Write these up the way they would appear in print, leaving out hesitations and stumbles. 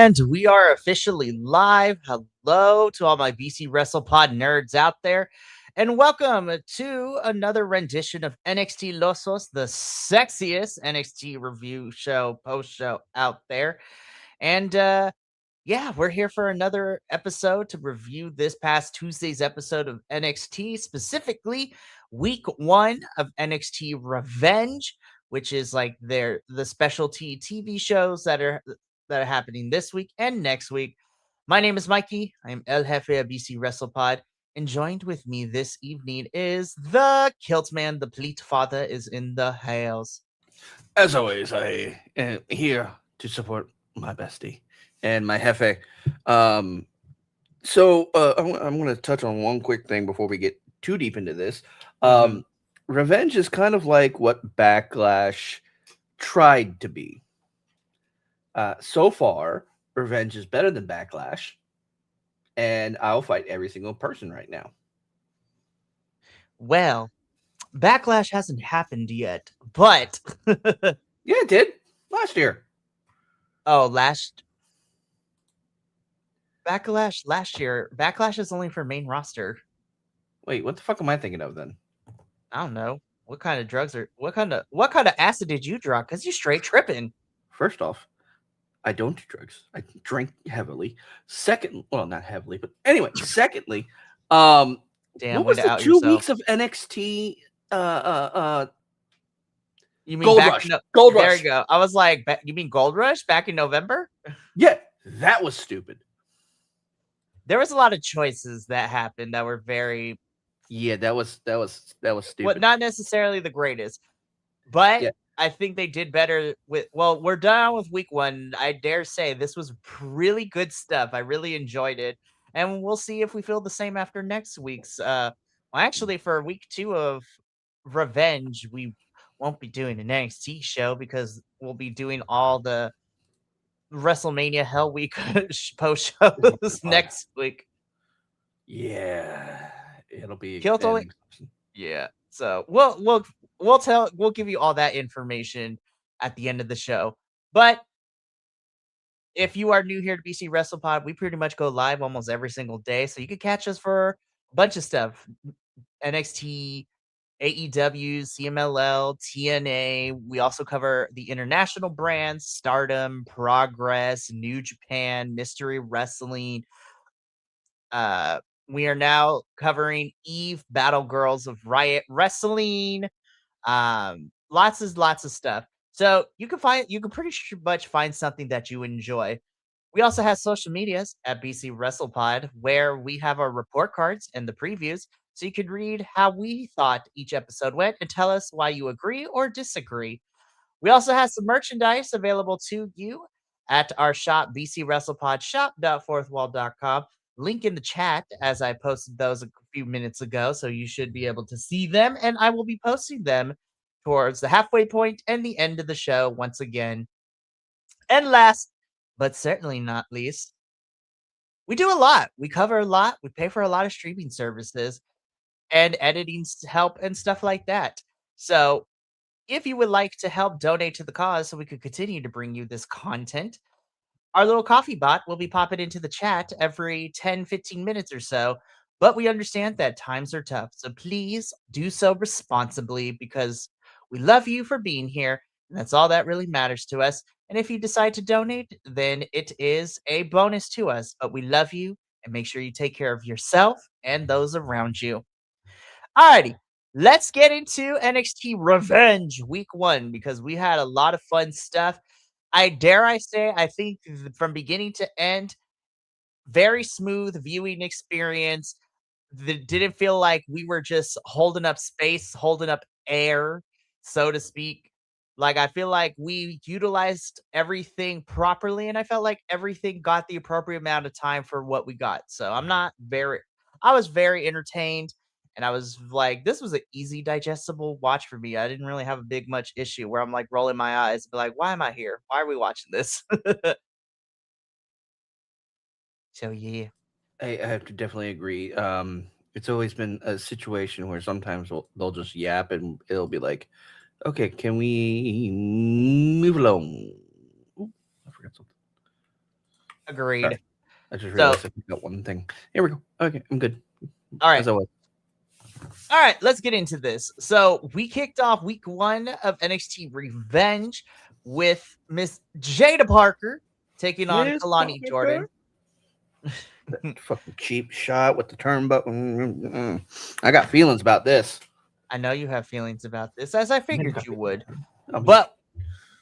And we are officially live. Hello to all my BC WrestlePod nerds out there. And welcome to another rendition of NXTilosos, the sexiest NXT review show, post show out there. And yeah, we're here for another episode to review this past Tuesday's episode of NXT, specifically week 1 of NXT Revenge, which is like the specialty TV shows that are happening this week and next week. My name is Mikey. I am El Jefe of BC WrestlePod, and joined with me this evening is the Kilt Man. The Pleat Father is in the house. As always, I am here to support my bestie and my jefe. I'm going to touch on one quick thing before we get too deep into this. Revenge is kind of like what Backlash tried to be. So far, Revenge is better than Backlash, and I'll fight every single person right now. Well, Backlash hasn't happened yet, but Yeah, it did last year. oh, Backlash last year. Backlash is only for main roster. Wait, what the fuck am I thinking of then? I don't know. What kind of drugs are what kind of acid did you drop? Cause you straight tripping. First off, I don't do drugs. I drink heavily. Second, well, not heavily, but anyway. Secondly, Damn, what was the 2 weeks of NXT? You mean Gold back Rush? in Gold there Rush. you go. I was like, you mean Gold Rush back in November? Yeah, that was stupid. There was a lot of choices that happened that were very Yeah, that was stupid. Well, not necessarily the greatest, but Yeah. I think they did better with. Well, we're done with week 1. I dare say this was really good stuff. I really enjoyed it, and we'll see if we feel the same after next week's. Well, actually, for week 2 of Revenge, we won't be doing an NXT show because we'll be doing all the WrestleMania Hell Week post shows next week. Yeah, it'll be Kilt only. Yeah. So we'll give you all that information at the end of the show. But if you are new here to BC WrestlePod, we pretty much go live almost every single day. So you can catch us for a bunch of stuff. NXT, AEW, CMLL, TNA. We also cover the international brands, Stardom, Progress, New Japan, Mystery Wrestling. We are now covering Eve, Battle Girls of Riot Wrestling. Lots of stuff. So you can pretty much find something that you enjoy. We also have social medias at BC WrestlePod, where we have our report cards and the previews, so you can read how we thought each episode went and tell us why you agree or disagree. We also have some merchandise available to you at our shop, bcwrestlepodshop.fourthwall.com. Link in the chat as I posted those a few minutes ago, so you should be able to see them, and I will be posting them towards the halfway point and the end of the show once again. And last, but certainly not least, we do a lot. We cover a lot. We pay for a lot of streaming services and editing help and stuff like that. So if you would like to help donate to the cause so we could continue to bring you this content, our little coffee bot will be popping into the chat every 10, 15 minutes or so. But we understand that times are tough. So please do so responsibly because we love you for being here. And that's all that really matters to us. And if you decide to donate, then it is a bonus to us. But we love you and make sure you take care of yourself and those around you. Alrighty, let's get into NXT Revenge week 1 because we had a lot of fun stuff. I say, I think from beginning to end, very smooth viewing experience. Didn't feel like we were just holding up space, holding up air, so to speak. Like, I feel like we utilized everything properly, and I felt like everything got the appropriate amount of time for what we got. So I was very entertained, and I was like, this was an easy, digestible watch for me. I didn't really have a big much issue where I'm like rolling my eyes, but like, why am I here? Why are we watching this? So yeah. I have to definitely agree. It's always been a situation where sometimes they'll just yap and it'll be like, okay, can we move along? Ooh, I forgot something. Agreed. I just So, realized I forgot one thing. Here we go. Okay, I'm good. all right. As I was. All right, let's get into this. So, we kicked off week 1 of NXT Revenge with Miss Jada Parker taking on Miss Kalani Parker. Jordan. Fucking cheap shot with the turnbuckle. I got feelings about this. I know you have feelings about this, as I figured you would. I'm just But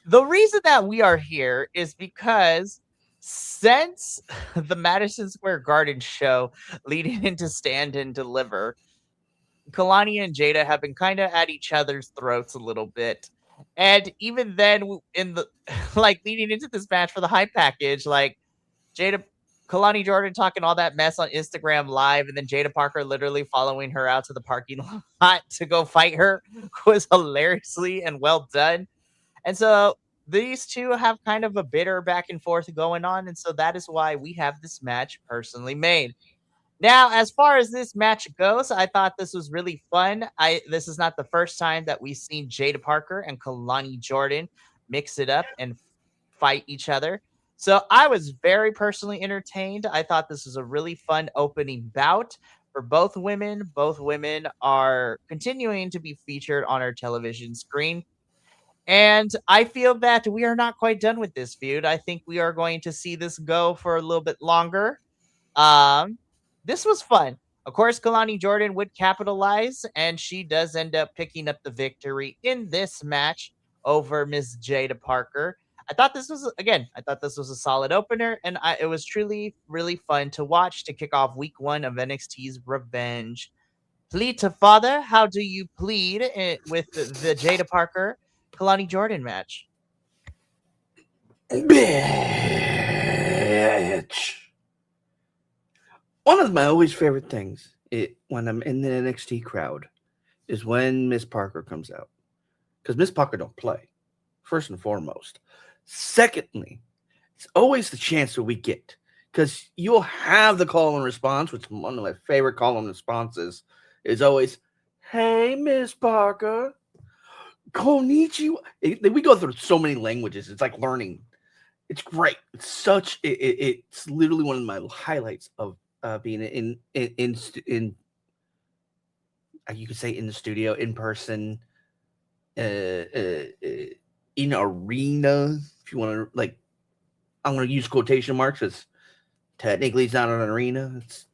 the reason that we are here is because since the Madison Square Garden show leading into Stand and Deliver, Kalani and Jada have been kind of at each other's throats a little bit. And even then, in the like leading into this match for the hype package, like Jada, Kalani Jordan talking all that mess on Instagram Live, and then Jada Parker literally following her out to the parking lot to go fight her was hilariously and well done. And so these two have kind of a bitter back and forth going on. And so that is why we have this match personally made. Now, as far as this match goes, I thought this was really fun. This is not the first time that we've seen Jada Parker and Kalani Jordan mix it up and fight each other. So I was very personally entertained. I thought this was a really fun opening bout for both women. Both women are continuing to be featured on our television screen. And I feel that we are not quite done with this feud. I think we are going to see this go for a little bit longer. Um, this was fun. Of course, Kalani Jordan would capitalize, and she does end up picking up the victory in this match over Miss Jada Parker. I thought this was a solid opener, and it was truly really fun to watch to kick off week 1 of NXT's Revenge. Plead to Father, how do you plead with the Jada Parker Kalani Jordan match? bitch. One of my always favorite things when I'm in the NXT crowd is when Miss Parker comes out, because Miss Parker don't play. First and foremost. Secondly, it's always the chance that we get, because you'll have the call and response, which one of my favorite call and responses is always, "Hey, Miss Parker, konnichiwa." We go through so many languages. It's like learning. It's great. It's literally one of my highlights of being in you could say in the studio, in person, in arena. If you want to, like, I'm going to use quotation marks because technically it's not an arena. It's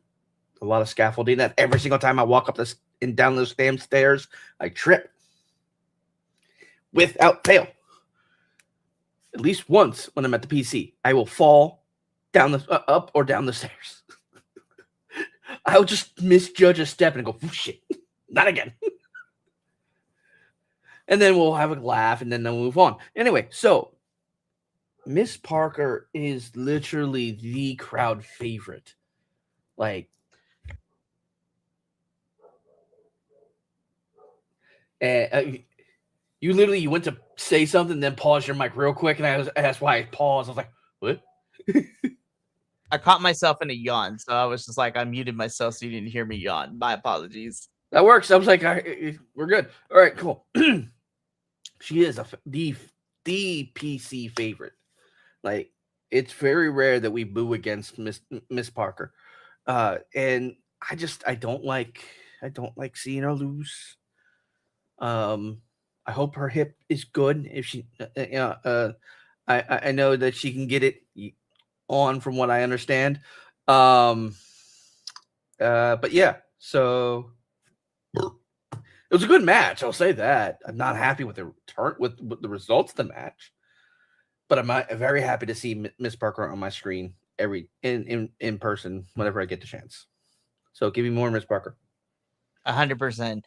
a lot of scaffolding. That every single time I walk up this and down those damn stairs, I trip without fail. At least once when I'm at the PC, I will fall down the up or down the stairs. I'll just misjudge a step and go, oh, shit, not again. And then we'll have a laugh and then they'll move on. Anyway, so Miss Parker is literally the crowd favorite. Like, you literally, you went to say something, then pause your mic real quick, and that's why I paused. I was like, what? I caught myself in a yawn, so I was just like, I muted myself so you didn't hear me yawn. My apologies. That works. I was like, we're good. All right, cool. She is the PC favorite. Like, it's very rare that we boo against Miss Parker, and I don't like seeing her lose. I hope her hip is good. If she, I know that she can get it on, from what I understand. But yeah, so it was a good match. I'll say that. I'm not happy with the with the results of the match, but I'm very happy to see Miss Parker on my screen in person whenever I get the chance. So give me more Miss Parker. 100%.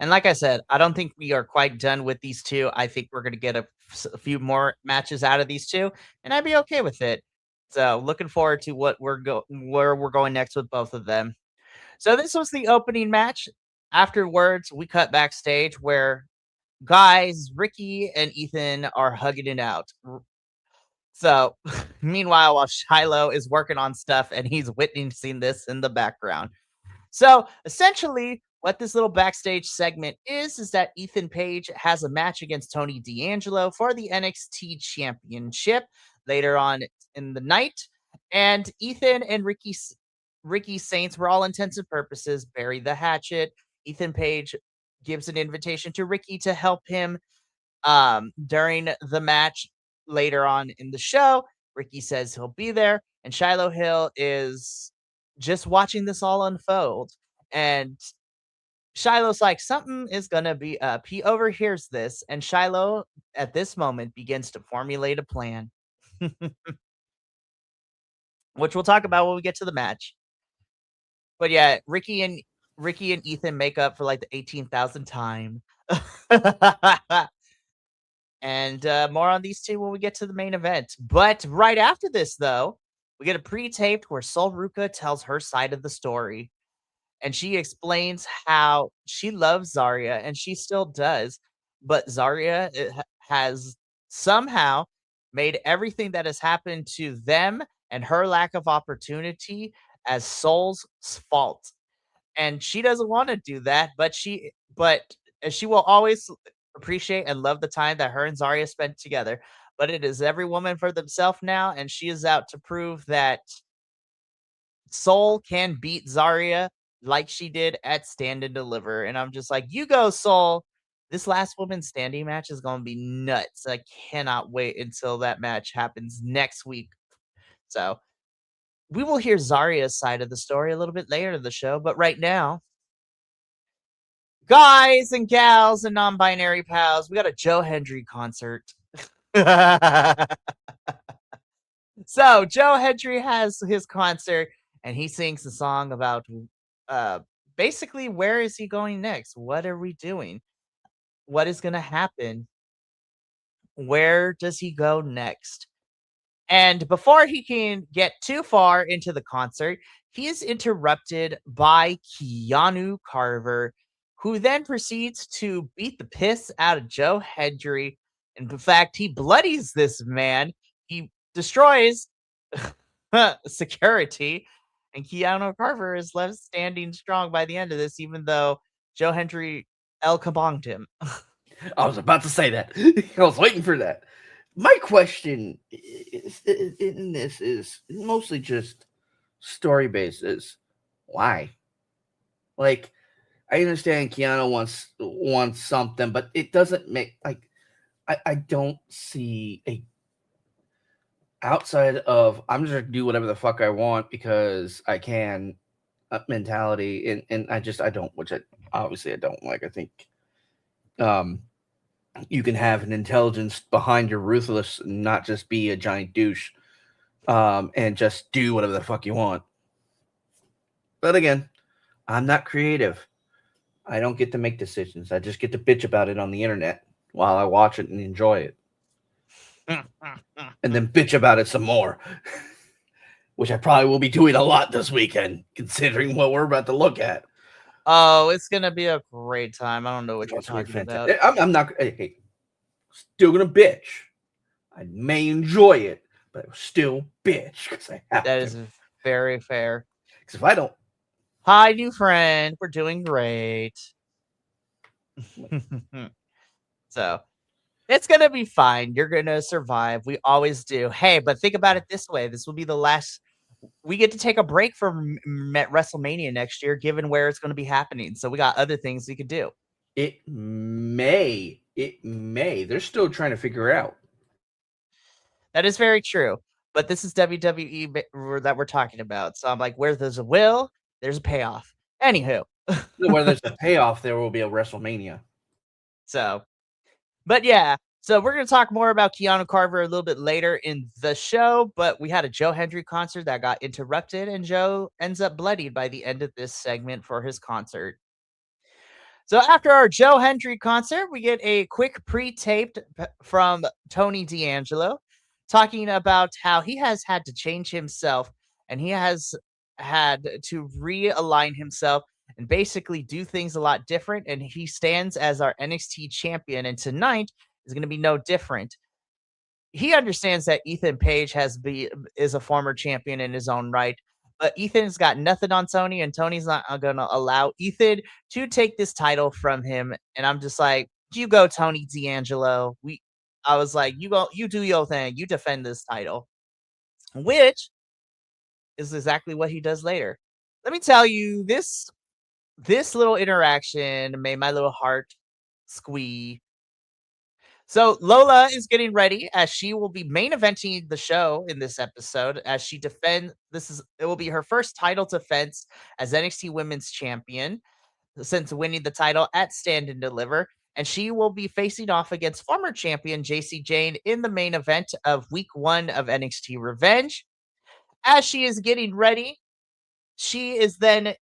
And like I said, I don't think we are quite done with these two. I think we're going to get a few more matches out of these two, and I'd be okay with it. So looking forward to what where we're going next with both of them. So this was the opening match. Afterwards, we cut backstage where guys Ricky and Ethan are hugging it out. So meanwhile, while Shiloh is working on stuff and he's witnessing this in the background. So essentially, what this little backstage segment is that Ethan Page has a match against Tony D'Angelo for the NXT Championship later on in the night. And Ethan and Ricky Saints, for all intents and purposes, bury the hatchet. Ethan Page gives an invitation to Ricky to help him during the match later on in the show. Ricky says he'll be there, and Shiloh Hill is just watching this all unfold. And Shiloh's like, something is gonna be up. He overhears this, and Shiloh at this moment begins to formulate a plan, which we'll talk about when we get to the match. But yeah, Ricky and Ethan make up for like the 18,000th time. And more on these two when we get to the main event. But right after this, though, we get a pre-taped where Sol Ruka tells her side of the story, and she explains how she loves Zarya, and she still does, but Zarya has somehow made everything that has happened to them and her lack of opportunity as Sol's fault, and she doesn't want to do that, but she will always appreciate and love the time that her and Zarya spent together. But it is every woman for themselves now, and she is out to prove that Soul can beat Zarya like she did at Stand and Deliver. And I'm just like, you go, Soul. This last woman standing match is going to be nuts. I cannot wait until that match happens next week. So we will hear Zarya's side of the story a little bit later in the show. But right now, guys and gals and non-binary pals, we got a Joe Hendry concert. So Joe Hendry has his concert, and he sings the song about uh basically where is he going next? What are we doing? What is going to happen? Where does he go next? And before he can get too far into the concert, he is interrupted by Keanu Carver, who then proceeds to beat the piss out of Joe Hendry. And in fact, he bloodies this man. He destroys security, and Keanu Carver is left standing strong by the end of this, even though Joe Hendry El Kabonged him. I was about to say that. I was waiting for that. My question in this is mostly just story basis. Why? Like, I understand Keanu wants something, but it doesn't make like I don't see a outside of I'm just gonna do whatever the fuck I want because I can mentality, and I don't, which I obviously I don't like. I think you can have an intelligence behind your ruthless, and not just be a giant douche, and just do whatever the fuck you want. But again, I'm not creative. I don't get to make decisions. I just get to bitch about it on the internet while I watch it and enjoy it. And then bitch about it some more. Which I probably will be doing a lot this weekend, considering what we're about to look at. Oh, it's gonna be a great time. I don't know what you're talking about. I'm not. Hey, still gonna bitch. I may enjoy it, but I will still bitch because I have That to. is very fair. Because if I don't, hi, new friend. We're doing great. So it's gonna be fine. You're gonna survive. We always do. Hey, but think about it this way: this will be the last. We get to take a break from WrestleMania next year, given where it's going to be happening. So we got other things we could do. It may. They're still trying to figure out. That is very true. But this is WWE that we're talking about. So I'm like, where there's a will, there's a payoff. Anywho. Where there's a payoff, there will be a WrestleMania. So, but yeah. So we're going to talk more about Keanu Carver a little bit later in the show, but we had a Joe Hendry concert that got interrupted, and Joe ends up bloodied by the end of this segment for his concert. So after our Joe Hendry concert, we get a quick pre-taped from Tony D'Angelo talking about how he has had to change himself, and he has had to realign himself and basically do things a lot different, and he stands as our NXT champion, and tonight is going to be no different. He understands that Ethan Page is a former champion in his own right, but Ethan's got nothing on Tony, and Tony's not going to allow Ethan to take this title from him. And I'm just like, you go, Tony D'Angelo. I was like, you go, you do your thing, you defend this title, which is exactly what he does later. Let me tell you, this little interaction made my little heart squee. So Lola is getting ready as she will be main eventing the show in this episode as she defend it will be her first title defense as NXT Women's Champion since winning the title at Stand and Deliver. And she will be facing off against former champion JC Jane in the main event of week 1 of NXT Revenge. As she is getting ready, she is then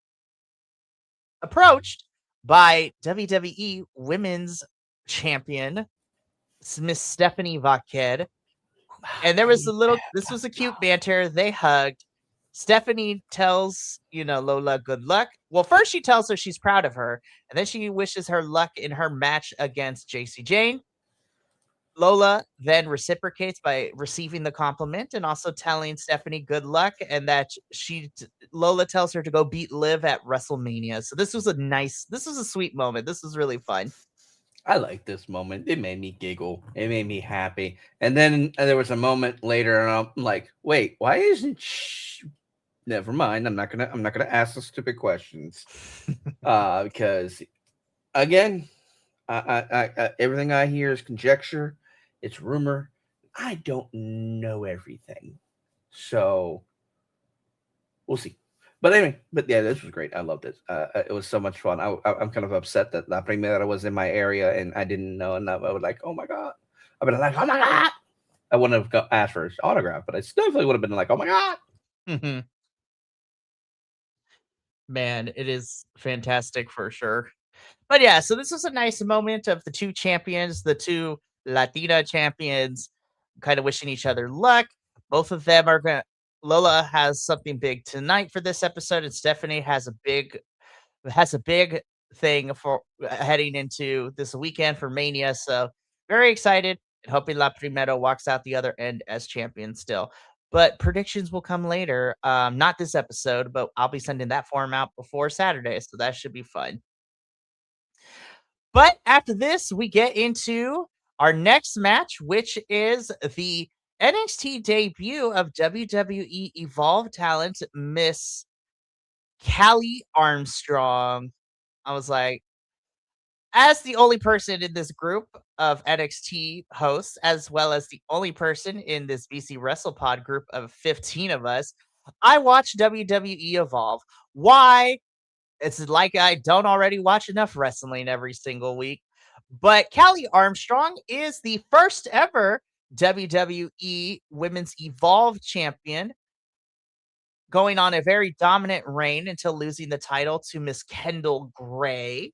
approached by WWE Women's Champion Miss Stephanie Vaquer. And there was this was a cute banter. They hugged. Stephanie tells, Lola good luck. Well, first she tells her she's proud of her, and then she wishes her luck in her match against JC Jane. Lola then reciprocates by receiving the compliment and also telling Stephanie good luck, and that Lola tells her to go beat Liv at WrestleMania. So this was a sweet moment. This was really fun. I like this moment. It made me giggle. It made me happy. And then there was a moment later, and I'm like, "Wait, why isn't she?" Never mind. I'm not gonna ask the stupid questions, because again, everything I hear is conjecture. It's rumor. I don't know everything, so we'll see. But anyway, yeah, this was great. I loved it. It was so much fun. I'm kind of upset that La Primera was in my area and I didn't know, and I was like, oh my god. I've been like, oh my god. I wouldn't have asked for his autograph, but I definitely would have been like, oh my god. Mm-hmm. Man, it is fantastic for sure. But yeah, so this was a nice moment of the two champions, the two Latina champions, kind of wishing each other luck. Both of them are going to. Lola has something big tonight for this episode, and Stephanie has a big thing for heading into this weekend for Mania. So very excited and hoping La Primera walks out the other end as champion still. But predictions will come later. Not this episode, but I'll be sending that form out before Saturday, so that should be fun. But after this, we get into our next match, which is the NXT debut of WWE Evolve talent, Miss Callie Armstrong. I was like, as the only person in this group of NXT hosts, as well as the only person in this BC WrestlePod group of 15 of us, I watch WWE Evolve. Why? It's like I don't already watch enough wrestling every single week. But Callie Armstrong is the first ever WWE Women's Evolve champion, going on a very dominant reign until losing the title to Miss Kendall Gray.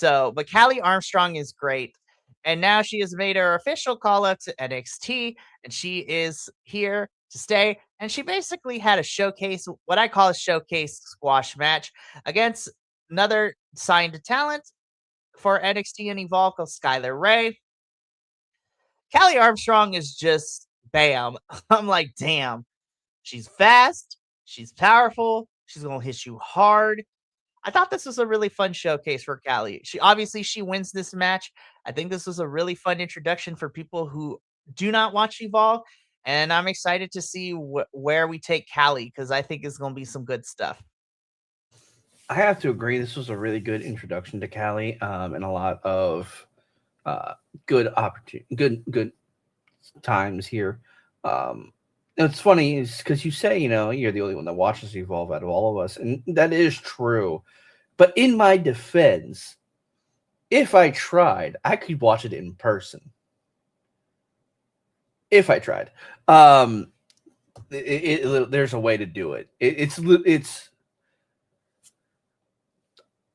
But Callie Armstrong is great. And now she has made her official call up to NXT, and she is here to stay. And she basically had a showcase, what I call a showcase squash match against another signed talent for NXT and Evolve called Skylar Ray. Callie Armstrong is just bam. I'm like, damn. She's fast. She's powerful. She's going to hit you hard. I thought this was a really fun showcase for Callie. She wins this match. I think this was a really fun introduction for people who do not watch Evolve, and I'm excited to see where we take Callie because I think it's going to be some good stuff. I have to agree. This was a really good introduction to Callie, and a lot of good opportunity, good times here. It's funny is because you say, you're the only one that watches Evolve out of all of us, and that is true. But in my defense, if I tried, I could watch it in person. If I tried, there's a way to do it. It's.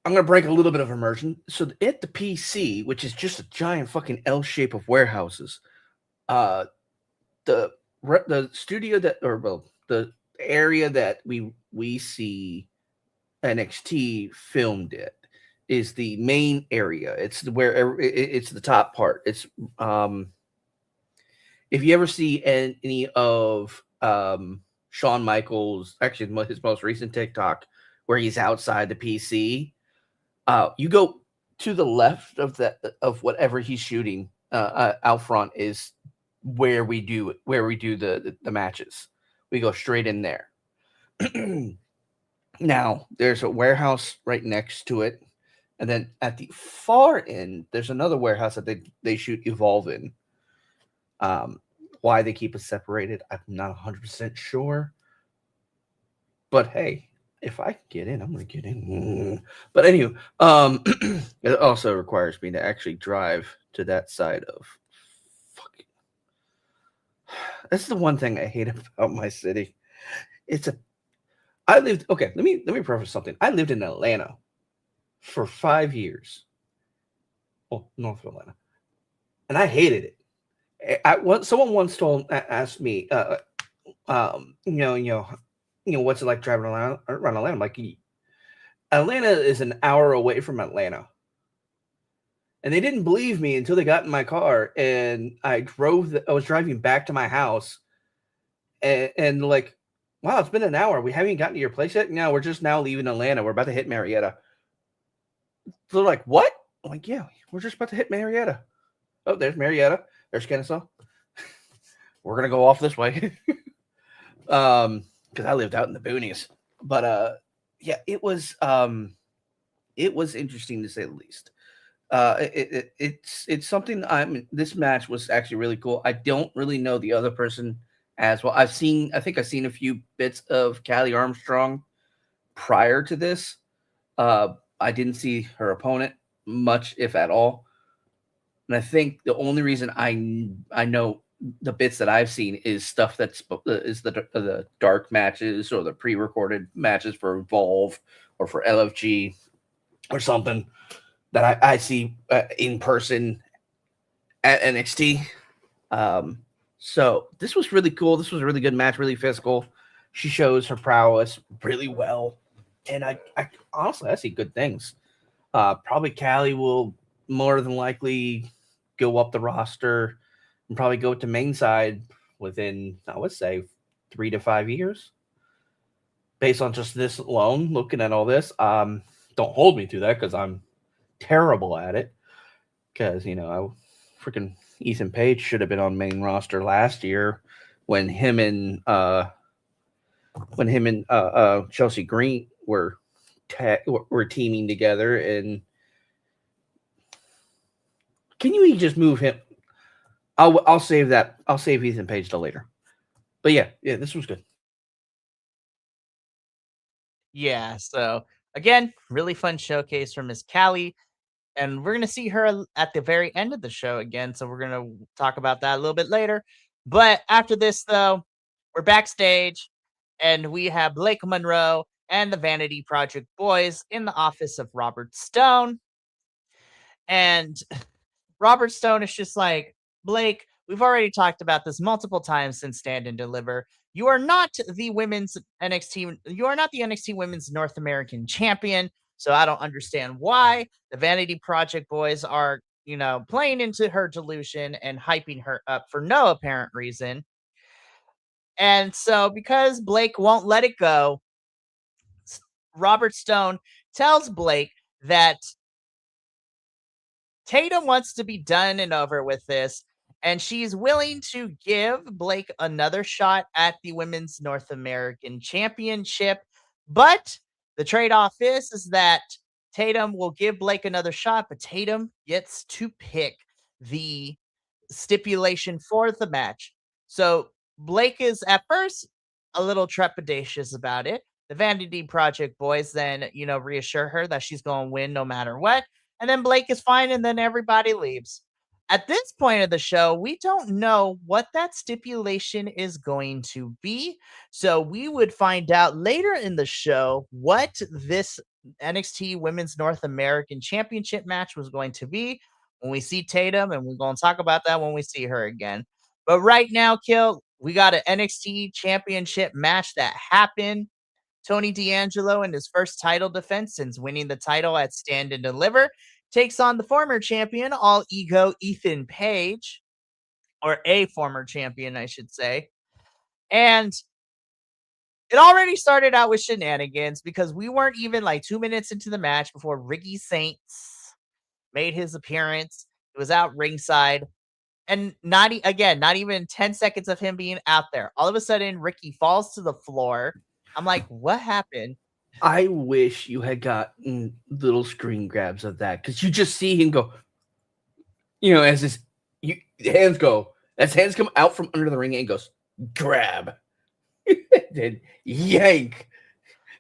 I'm gonna break a little bit of immersion. So at the PC, which is just a giant fucking L shape of warehouses, the studio the area that we see NXT filmed it is the main area. It's where it's the top part. It's if you ever see any of Shawn Michaels, actually his most recent TikTok where he's outside the PC, you go to the left of whatever he's shooting out front is where we do the matches. We go straight in there. Now, there's a warehouse right next to it. And then at the far end, there's another warehouse that they shoot Evolve in. Um, why they keep it separated, I'm not 100% sure. But hey, if I can get in, I'm going to get in. But anyway, it also requires me to actually drive to that side of. Fucking, that's the one thing I hate about my city. It's a. I lived. Okay, let me preface something. I lived in Atlanta for 5 years. Well, north of Atlanta, and I hated it. Someone once asked me, what's it like driving around Atlanta? I'm like, Atlanta is an hour away from Atlanta. And they didn't believe me until they got in my car and I was driving back to my house and like, wow, it's been an hour. We haven't gotten to your place yet. No, we're just now leaving Atlanta. We're about to hit Marietta. So they're like, what? I'm like, yeah, we're just about to hit Marietta. Oh, there's Marietta. There's Kennesaw. We're going to go off this way. Because I lived out in the boonies. But yeah, it was interesting to say the least. It's something. This match was actually really cool. I don't really know the other person as well. I think I've seen a few bits of Callie Armstrong prior to this. I didn't see her opponent much, if at all. And I think the only reason I know the bits that I've seen is stuff that's is the dark matches or the pre-recorded matches for Evolve or for LFG or something that I see in person at NXT. So this was really cool. This was a really good match, really physical. She shows her prowess really well, and I honestly I see good things. Probably Callie will more than likely go up the roster and probably go to main side within, I would say, 3 to 5 years. Based on just this alone, looking at all this, don't hold me to that because I'm terrible at it. Because freaking Ethan Page should have been on main roster last year when him and Chelsea Green were teaming together. And can you just move him? I'll save that. I'll save Ethan Page till later. But yeah, this was good. Yeah, so again, really fun showcase from Miss Callie. And we're going to see her at the very end of the show again. So we're going to talk about that a little bit later. But after this, though, we're backstage and we have Blake Monroe and the Vanity Project boys in the office of Robert Stone. And Robert Stone is just like, Blake, we've already talked about this multiple times since Stand and Deliver. You are not the women's NXT. You are not the NXT Women's North American Champion. So I don't understand why the Vanity Project boys are, playing into her delusion and hyping her up for no apparent reason. And so because Blake won't let it go, Robert Stone tells Blake that Tatum wants to be done and over with this, and she's willing to give Blake another shot at the Women's North American Championship. But the trade off is that Tatum will give Blake another shot, but Tatum gets to pick the stipulation for the match. So Blake is at first a little trepidatious about it. The Vanity Project boys then, reassure her that she's going to win no matter what. And then Blake is fine, and then everybody leaves. At this point of the show, we don't know what that stipulation is going to be. So we would find out later in the show what this NXT Women's North American Championship match was going to be when we see Tatum, and we're going to talk about that when we see her again. But right now, Kill, we got an NXT Championship match that happened. Tony D'Angelo, in his first title defense since winning the title at Stand and Deliver, takes on the former champion, All Ego Ethan Page, or a former champion, I should say. And it already started out with shenanigans because we weren't even like 2 minutes into the match before Ricky Saints made his appearance. He was out ringside. And not even 10 seconds of him being out there. All of a sudden, Ricky falls to the floor. I'm like, what happened? I wish you had gotten little screen grabs of that because you just see him go, as hands go, as hands come out from under the ring and goes, grab, then yank.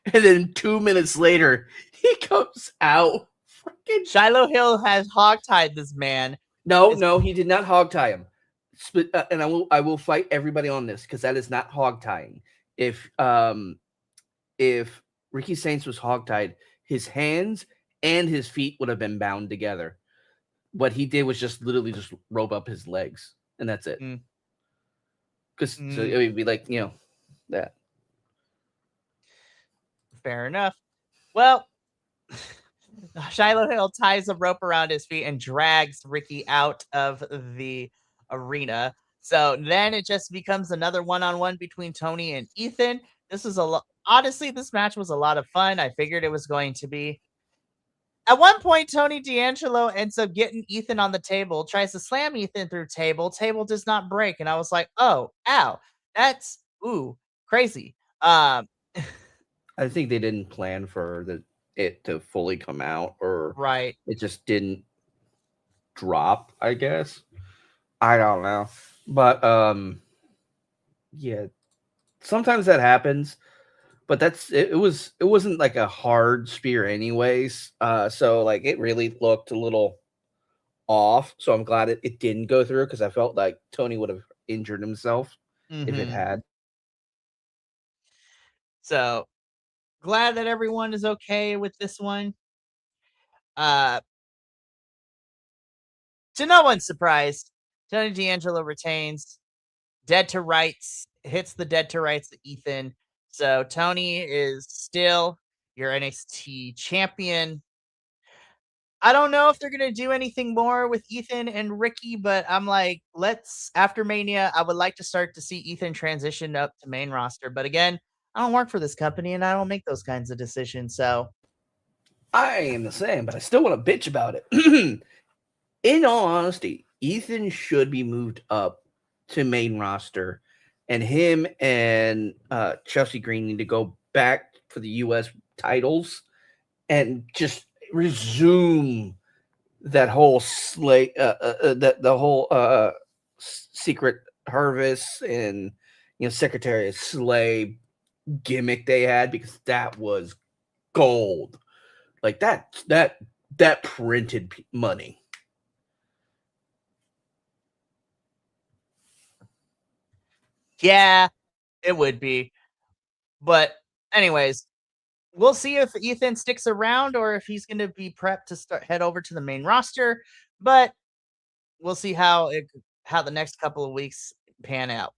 And then 2 minutes later, he comes out. Freaking Shiloh Hill has hogtied this man. no, he did not hog tie him. And I will fight everybody on this because that is not hog tying. If Ricky Saints was hog tied, his hands and his feet would have been bound together. What he did was just literally just rope up his legs, and that's it. Because so it would be like that. Fair enough. Well, Shiloh Hill ties a rope around his feet and drags Ricky out of the arena. So then it just becomes another one-on-one between Tony and Ethan. This is honestly, this match was a lot of fun. I figured it was going to be. At one point, Tony D'Angelo ends up getting Ethan on the table, tries to slam Ethan through table. Table does not break. And I was like, oh, ow. That's crazy. I think they didn't plan for it to fully come out, or right. It just didn't drop, I guess. I don't know. But yeah. Sometimes that happens. But it wasn't like a hard spear anyways. So like it really looked a little off. So I'm glad it didn't go through because I felt like Tony would have injured himself if it had. So glad that everyone is okay with this one. To no one's surprise, Tony D'Angelo retains. Dead to rights, hits the dead to rights to Ethan. So Tony is still your NXT champion. I don't know if they're gonna do anything more with Ethan and Ricky, but I'm like, after Mania, I would like to start to see Ethan transition up to main roster. But again, I don't work for this company and I don't make those kinds of decisions. So I am the same, but I still want to bitch about it. In all honesty, Ethan should be moved up to main roster, and him and Chelsea Green need to go back for the U.S. titles and just resume that whole the whole secret harvest and Secretary of Slay gimmick they had, because that was gold. Like that printed money. yeah, it would be. But anyways, we'll see if Ethan sticks around or if he's going to be prepped to head over to the main roster. But we'll see how the next couple of weeks pan out.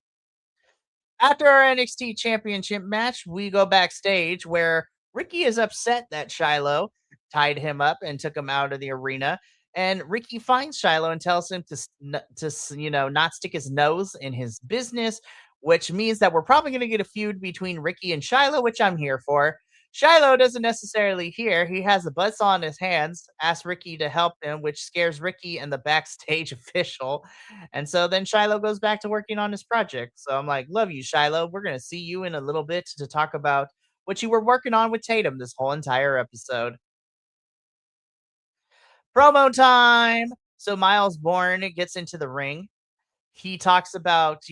After our NXT Championship match, we go backstage where Ricky is upset that Shiloh tied him up and took him out of the arena. And Ricky finds Shiloh and tells him to not stick his nose in his business, which means that we're probably going to get a feud between Ricky and Shiloh, which I'm here for. Shiloh doesn't necessarily hear. He has a buzzsaw in his hands, asks Ricky to help him, which scares Ricky and the backstage official. And so then Shiloh goes back to working on his project. So I'm like, love you, Shiloh. We're going to see you in a little bit to talk about what you were working on with Tatum this whole entire episode. Promo time. So Miles Bourne gets into the ring. He talks about,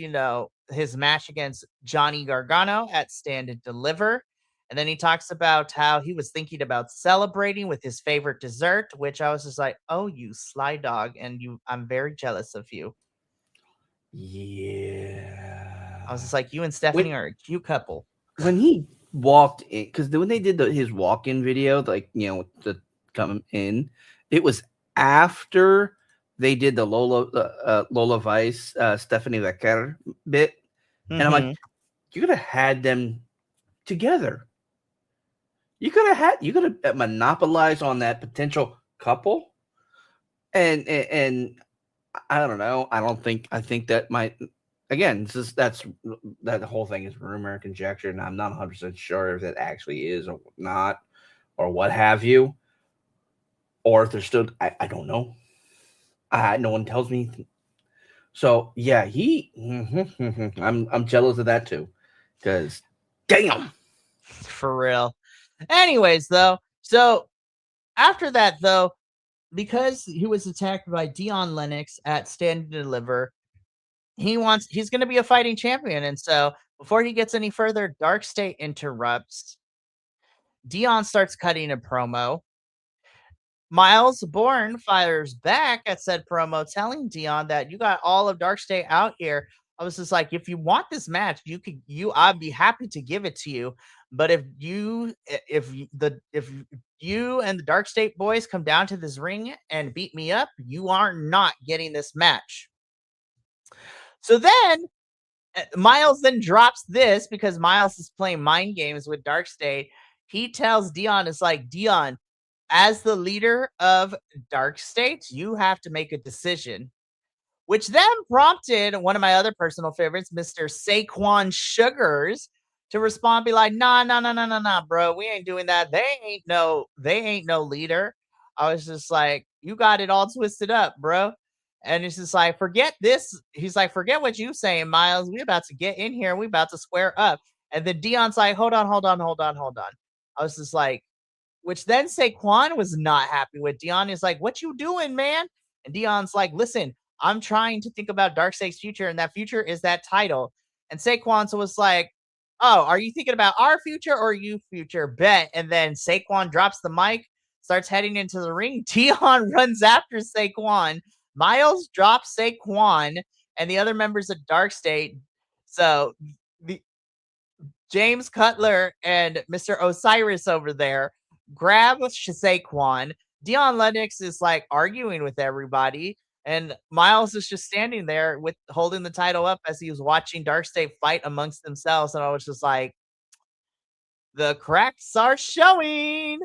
his match against Johnny Gargano at Stand and Deliver. And then he talks about how he was thinking about celebrating with his favorite dessert, which I was just like, oh, you sly dog. And I'm very jealous of you. Yeah. I was just like, you and Stephanie are a cute couple. When he walked in, because when they did his walk-in video, to come in, it was after they did the Lola Vice, Stephanie Becker bit. And I'm like, you could have had them together. You could have monopolized on that potential couple. And I don't know. I think that might, again, that whole thing is rumor and conjecture, and I'm not 100% sure if that actually is or not, or what have you, or if there's still, I don't know. No one tells me. So yeah, I'm jealous of that too, because damn. for real. Anyways, though, so after that, though, because he was attacked by Dion Lennox at Stand and Deliver, he's going to be a fighting champion. And so before he gets any further, Dark State interrupts. Dion starts cutting a promo. Miles Bourne fires back at said promo, telling Dion that you got all of Dark State out here. I was just like, if you want this match, I'd be happy to give it to you. But if you and the Dark State boys come down to this ring and beat me up, you are not getting this match. So then Miles then drops this because Miles is playing mind games with Dark State. He tells Dion, it's like, Dion, as the leader of Dark State, you have to make a decision. Which then prompted one of my other personal favorites, Mr. Saquon Sugars, to respond, be like, nah, bro. We ain't doing that. They ain't no leader. I was just like, you got it all twisted up, bro. And it's just like, forget this. He's like, forget what you saying, Miles. We about to get in here. We about to square up. And then Dion's like, hold on. I was just like, which then Saquon was not happy with. Dion is like, what you doing, man? And Dion's like, listen, I'm trying to think about Darkseid's future, and that future is that title. And Saquon was like, oh, are you thinking about our future or you future? Bet. And then Saquon drops the mic, starts heading into the ring. Dion runs after Saquon. Miles drops Saquon and the other members of Dark State. So the James Cutler and Mr. Osiris over there grab Saquon. Dion Lennox is like arguing with everybody. And Miles is just standing there with holding the title up as he was watching Dark State fight amongst themselves. And I was just like, the cracks are showing,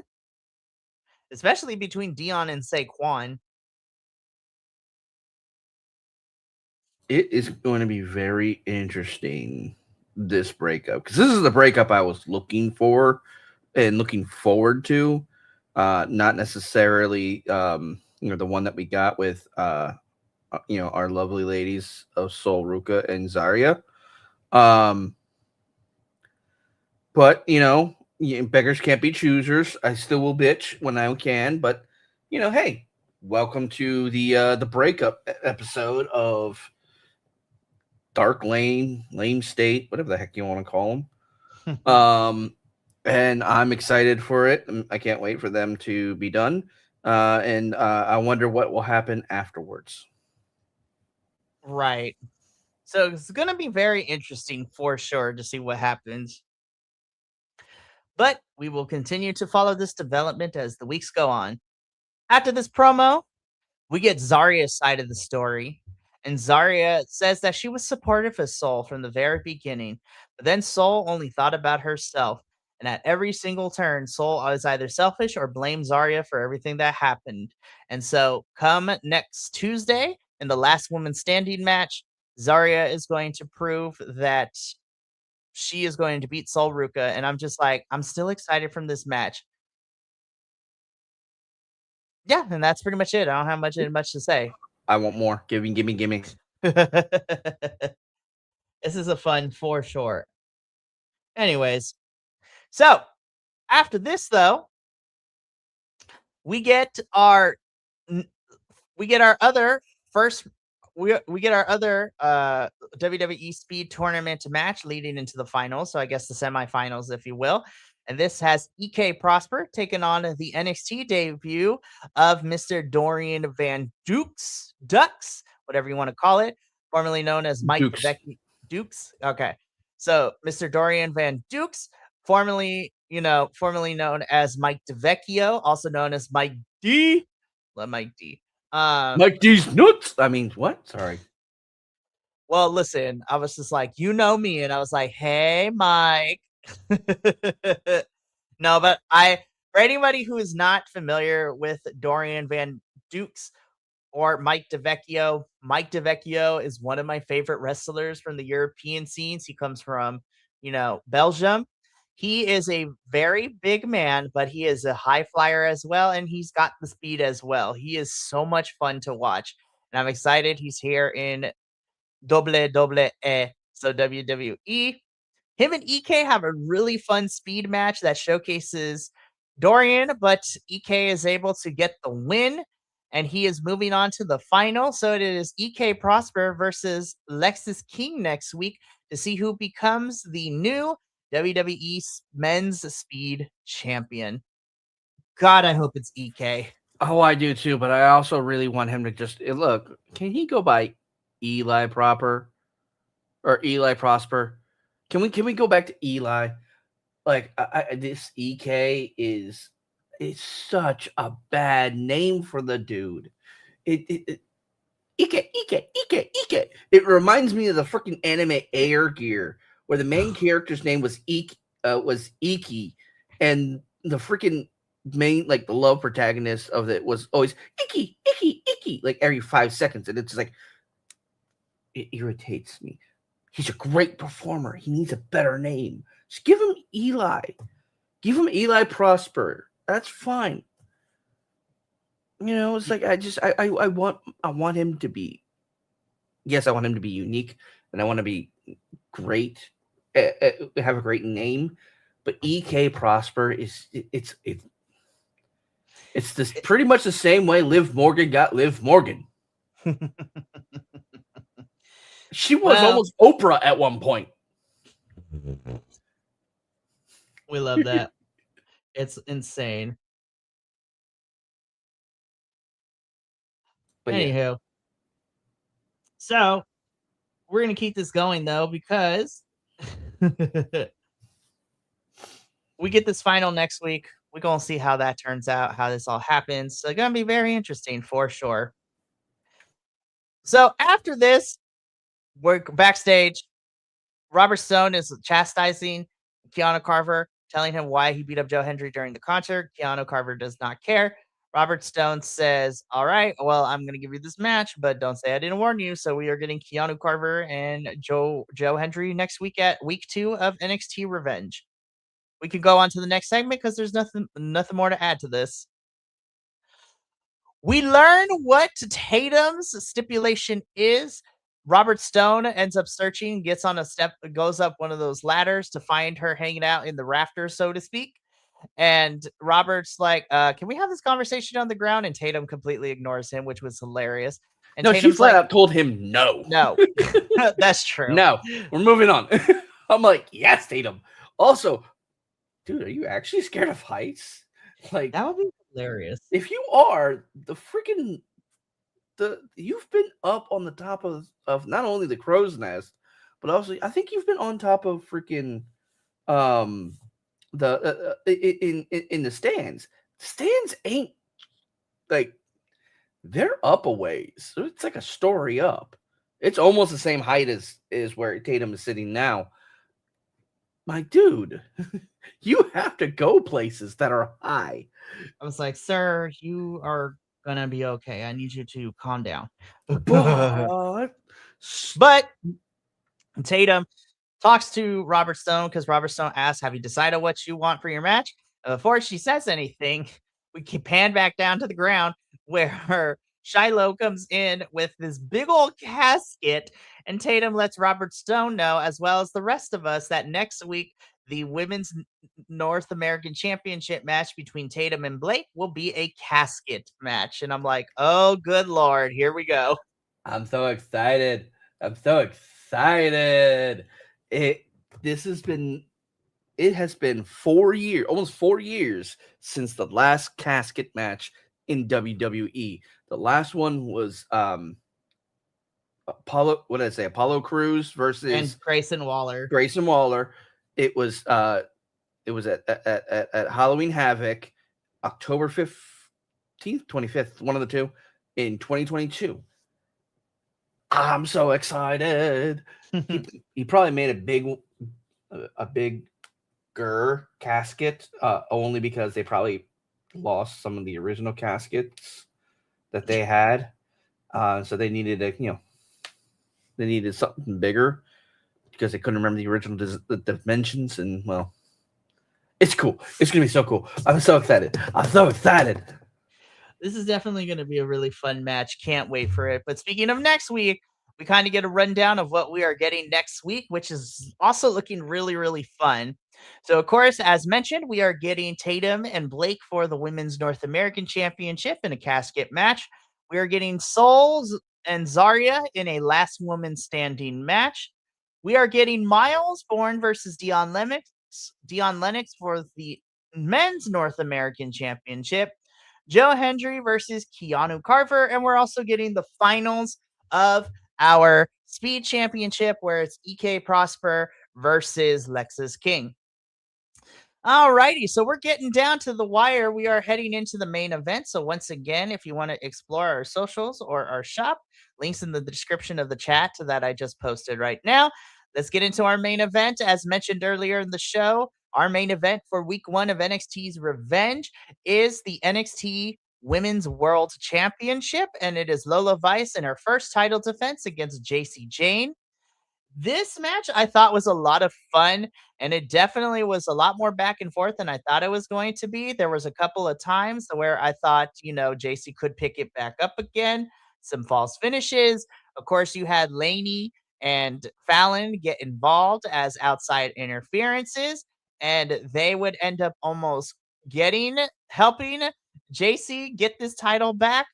especially between Dion and Saquon. It is going to be very interesting, this breakup, because this is the breakup I was looking for and looking forward to. Not necessarily, the one that we got with, our lovely ladies of Sol Ruka and Zarya. But beggars can't be choosers. I still will bitch when I can, but hey, welcome to the breakup episode of Dark Lane, Lame State, whatever the heck you want to call them. And I'm excited for it. I can't wait for them to be done. And I wonder what will happen afterwards. Right. So it's going to be very interesting for sure to see what happens. But we will continue to follow this development as the weeks go on. After this promo, we get Zarya's side of the story. And Zarya says that she was supportive of Sol from the very beginning, but then Sol only thought about herself. And at every single turn, Sol was either selfish or blamed Zarya for everything that happened. And so, come next Tuesday in the last woman standing match, Zarya is going to prove that she is going to beat Sol Ruka. And I'm just like, I'm still excited from this match. Yeah, and that's pretty much it. I don't have much to say. I want more. Gimme. This is a fun for sure. Anyways, so after this though, we get our other first we get our other WWE Speed Tournament match leading into the finals. So I guess the semifinals, if you will. And this has EK Prosper taking on the NXT debut of Mr. Dorian Van Ducks, whatever you want to call it, formerly known as Mike Dukes. Okay. So Mr. Dorian Van Dukes, formerly known as Mike DeVecchio, also known as Mike D. Mike D. Mike D's nuts. I mean, what? Sorry. Well, listen, I was just like, you know me, and I was like, hey, Mike. No, but for anybody who is not familiar with Dorian Van Dukes or Mike DeVecchio is one of my favorite wrestlers from the European scenes. He comes from, Belgium. He is a very big man, but he is a high flyer as well, and he's got the speed as well. He is so much fun to watch, and I'm excited he's here in WWE, so WWE. Him and EK have a really fun speed match that showcases Dorian, but EK is able to get the win, and he is moving on to the final. So it is EK Prosper versus Lexis King next week to see who becomes the new WWE Men's Speed Champion. God, I hope it's EK. Oh, I do too, but I also really want him to just look. Can he go by Eli Proper or Eli Prosper? Can we go back to Eli? Like this EK is such a bad name for the dude. It Ike. It reminds me of the freaking anime Air Gear, where the main character's name was Iki, and the freaking main, like, the love protagonist of it was always Iki, like every 5 seconds, and it's like, it irritates me. He's a great performer. He needs a better name. Just give him Eli. Give him Eli Prosper. That's fine. It's like I want him to be. Yes, I want him to be unique, and I want to be great, have a great name. But EK Prosper it's this pretty much the same way Liv Morgan got Liv Morgan. She was almost Oprah at one point. We love that. It's insane. But anywho, yeah. So we're going to keep this going, though, because we get this final next week. We're going to see how that turns out, how this all happens. So it's going to be very interesting for sure. So after this, we're backstage. Robert Stone is chastising Keanu Carver, telling him why he beat up Joe Hendry during the concert. Keanu Carver does not care. Robert Stone says, all right, well, I'm going to give you this match, but don't say I didn't warn you. So we are getting Keanu Carver and Joe Hendry next week at week 2 of NXT Revenge. We can go on to the next segment because there's nothing more to add to this. We learn what Tatum's stipulation is. Robert Stone ends up searching, gets on a step, goes up one of those ladders to find her hanging out in the rafters, so to speak. And Robert's like, can we have this conversation on the ground? And Tatum completely ignores him, which was hilarious. And no, Tatum's she flat out told him no. No, that's true. No, we're moving on. I'm like, yes, Tatum. Also, dude, are you actually scared of heights? Like, that would be hilarious. If you are, you've been up on the top of not only the crow's nest, but also I think you've been on top of freaking the in the stands. Stands ain't like, they're up a ways. It's like a story up. It's almost the same height as where Tatum is sitting now. My dude, you have to go places that are high. I was like, sir, you are gonna be okay. I need you to calm down. But Tatum talks to Robert Stone because Robert Stone asks, have you decided what you want for your match? And before she says anything, we can pan back down to the ground where Shiloh comes in with this big old casket, and Tatum lets Robert Stone know, as well as the rest of us, that next week the Women's North American Championship match between Tatum and Blake will be a casket match. And I'm like, oh, good Lord, here we go. I'm so excited. It has been 4 years, almost 4 years since the last casket match in WWE. The last one was Apollo Crews versus and Grayson Waller. It was at Halloween Havoc, October 15th, 25th, one of the two, in 2022. I'm so excited. he probably made a bigger casket only because they probably lost some of the original caskets that they had. So they needed they needed something bigger because they couldn't remember the original dimensions. And, well, it's cool. It's going to be so cool. I'm so excited. This is definitely going to be a really fun match. Can't wait for it. But speaking of next week, we kind of get a rundown of what we are getting next week, which is also looking really, really fun. So, of course, as mentioned, we are getting Tatum and Blake for the Women's North American Championship in a casket match. We are getting Souls and Zarya in a last woman standing match. We are getting Miles Bourne versus Dion Lennox for the Men's North American Championship. Joe Hendry versus Keanu Carver. And we're also getting the finals of our Speed Championship, where it's EK Prosper versus Lexus King. Alrighty, so we're getting down to the wire. We are heading into the main event. So once again, if you want to explore our socials or our shop, links in the description of the chat that I just posted right now. Let's get into our main event. As mentioned earlier in the show, our main event for week 1 of NXT's Revenge is the NXT Women's World Championship, and it is Lola Vice in her first title defense against JC Jane. This match I thought was a lot of fun, and it definitely was a lot more back and forth than I thought it was going to be. There was a couple of times where I thought, JC could pick it back up again, some false finishes. Of course, you had Laney and Fallon get involved as outside interferences, and they would end up almost helping JC get this title back.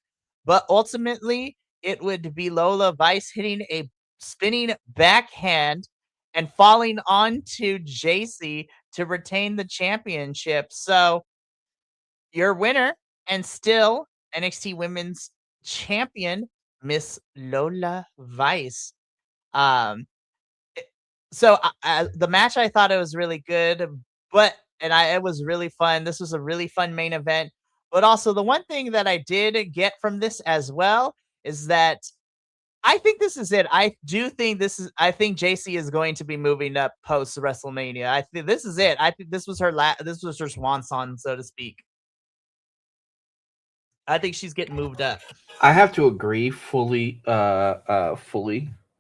But ultimately, it would be Lola Vice hitting a spinning backhand and falling onto JC to retain the championship. So your winner and still NXT Women's Champion, Miss Lola Vice. Um, the match, I thought it was really good, but it was really fun. This was a really fun main event. But also the one thing that I did get from this as well is that I think this is it. I think JC is going to be moving up post WrestleMania. I think this is it. I think this was her swan song, so to speak. I think she's getting moved up. I have to agree fully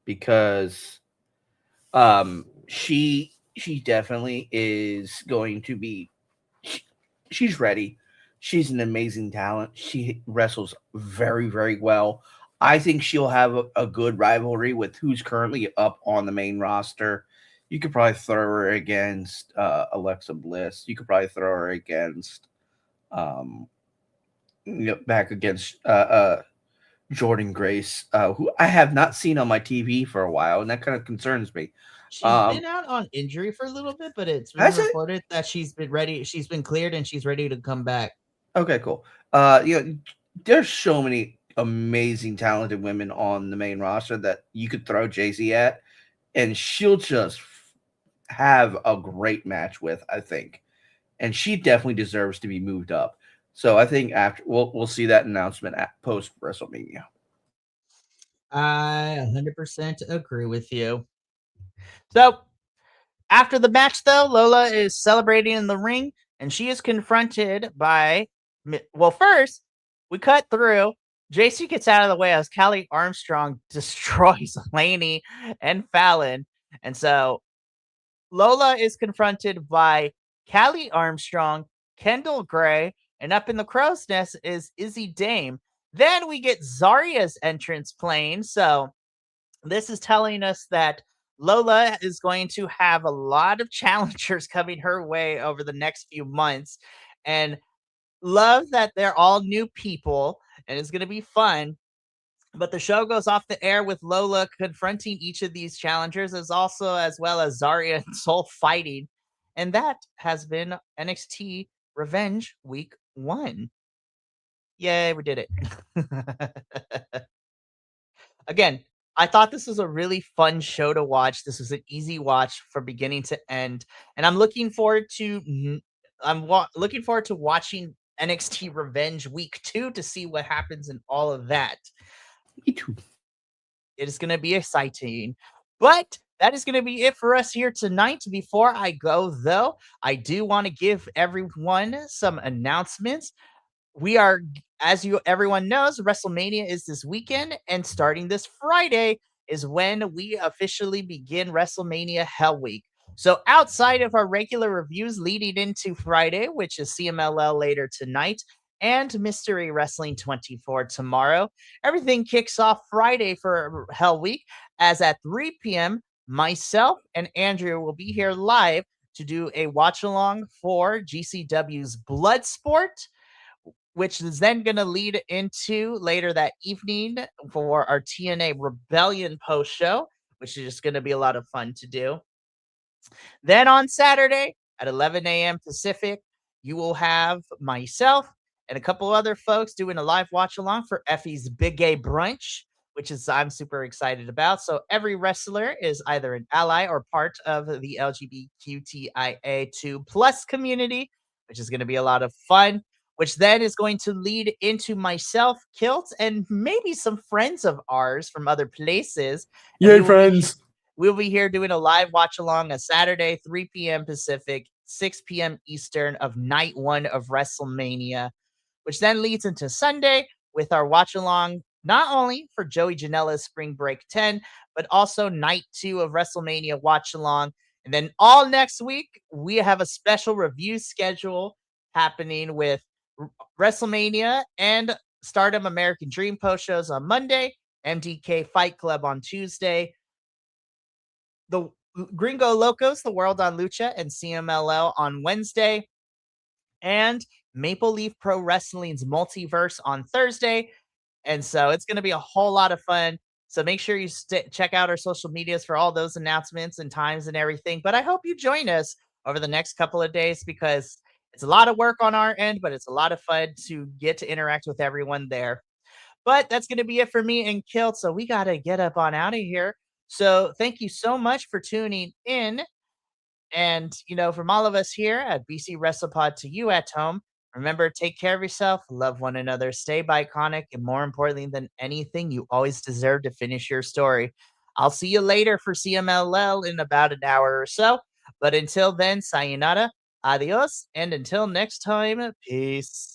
because she definitely is going to be she's ready. She's an amazing talent. She wrestles very, very well. I think she'll have a good rivalry with who's currently up on the main roster. You could probably throw her against Alexa Bliss. You could probably throw her against um, back against Jordan Grace, who I have not seen on my TV for a while, and that kind of concerns me. She's been out on injury for a little bit, but it's been reported that she's been ready. She's been cleared and she's ready to come back. Okay, cool. There's so many amazing, talented women on the main roster that you could throw JC at, and she'll just have a great match with, I think. And she definitely deserves to be moved up. So I think after we'll see that announcement at post WrestleMania. I 100% agree with you. So after the match, though, Lola is celebrating in the ring, and she is confronted by. Well, first we cut through. JC gets out of the way as Callie Armstrong destroys Laney and Fallon, and so Lola is confronted by Callie Armstrong, Kendall Gray, and up in the crow's nest is Izzy Dame. Then we get Zarya's entrance playing. So this is telling us that Lola is going to have a lot of challengers coming her way over the next few months. And love that they're all new people and it's going to be fun. But the show goes off the air with Lola confronting each of these challengers, as well as Zarya and Soul fighting. And that has been NXT Revenge Week 1. Yay, we did it. Again, I thought this was a really fun show to watch. This was an easy watch from beginning to end, and I'm looking forward to looking forward to watching NXT Revenge Week 2 to see what happens in all of that. Me too. It is going to be exciting. But that is going to be it for us here tonight. Before I go, though, I do want to give everyone some announcements. We are, everyone knows, WrestleMania is this weekend, and starting this Friday is when we officially begin WrestleMania Hell Week. So outside of our regular reviews leading into Friday, which is CMLL later tonight, and Mystery Wrestling 24 tomorrow. Everything kicks off Friday for Hell Week, as at 3 p.m., myself and Andrew will be here live to do a watch along for GCW's Bloodsport, which is then going to lead into later that evening for our TNA Rebellion post show, which is just going to be a lot of fun to do. Then on Saturday at 11 a.m. Pacific, you will have myself and a couple other folks doing a live watch along for Effie's Big Gay Brunch, which is I'm super excited about. So every wrestler is either an ally or part of the LGBTQIA2 plus community, which is going to be a lot of fun. Which then is going to lead into myself, Kilt, and maybe some friends of ours from other places. And Yay, friends! We'll be here doing a live watch along a Saturday, 3 p.m. Pacific, 6 p.m. Eastern of night one of WrestleMania, which then leads into Sunday with our watch along, not only for Joey Janela's Spring Break 10, but also night 2 of WrestleMania watch along. And then all next week, we have a special review schedule happening with WrestleMania and Stardom American Dream post shows on Monday, MDK Fight Club on Tuesday, the Gringo Locos, the World on Lucha, and CMLL on Wednesday, and Maple Leaf Pro Wrestling's Multiverse on Thursday. And so it's going to be a whole lot of fun. So make sure you check out our social medias for all those announcements and times and everything. But I hope you join us over the next couple of days, because it's a lot of work on our end, but it's a lot of fun to get to interact with everyone there. But that's going to be it for me and Kilt. So we got to get up on out of here. So thank you so much for tuning in. And, from all of us here at BC WrestlePod to you at home, remember, take care of yourself, love one another, stay iconic, and more importantly than anything, you always deserve to finish your story. I'll see you later for CMLL in about an hour or so. But until then, sayonara, adios, and until next time, peace.